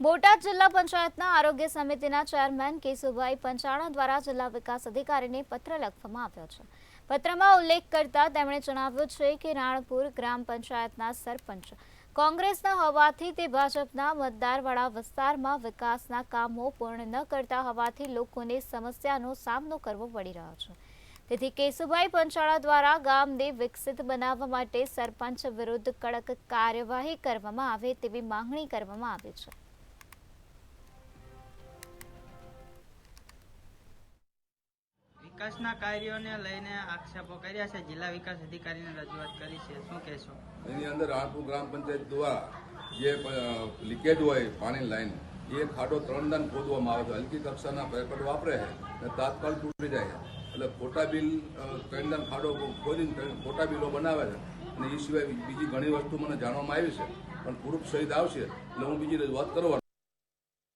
બોટાદ જિલ્લા પંચાયતના આરોગ્ય સમિતિના ચેરમેન કેશુભાઈ પંચાણા દ્વારા જિલ્લા વિકાસ અધિકારીને પત્ર લખવામાં આવ્યો છે। પત્રમાં ઉલ્લેખ કરતા તેમણે જણાવ્યું છે કે રાણપુર ગ્રામ પંચાયતના સરપંચ કોંગ્રેસના હોવાથી તે ભાજપના મતદારવાળા વિસ્તારમાં વિકાસના કામો પૂર્ણ ન કરતા હોવાથી લોકોને સમસ્યાનો સામનો કરવો પડી રહ્યો છે। તેથી કેશુભાઈ પંચાણા દ્વારા ગામને વિકસિત બનાવવા માટે સરપંચ વિરુદ્ધ કડક કાર્યવાહી કરવામાં આવે તેવી માંગણી કરવામાં આવી છે। વિકાસના કાર્યોને લઈને આક્ષેપો કર્યા છે। જિલ્લા વિકાસ અધિકારીને રજૂઆત કરી છે, શું કહેશો? એની અંદર રાણપુર ગ્રામ પંચાયત દ્વારા જે લીકેજ હોય પાણી લાઈન એ ખાડો 3 દાન ખોદવામાં આવે છે। હલકી કક્ષાના પેપર વાપરે છે અને તાત્કાલિક તૂટી જાય છે, એટલે ખોટા બિલ 3 દાન ખાડો ખોદીને ખોટા બિલો બનાવે છે। અને એ સિવાય બીજી ઘણી વસ્તુ મને જાણવામાં આવી છે, પણ પ્રૂફ સહિત આવશે એટલે હું બીજી રજૂઆત કરવાનો।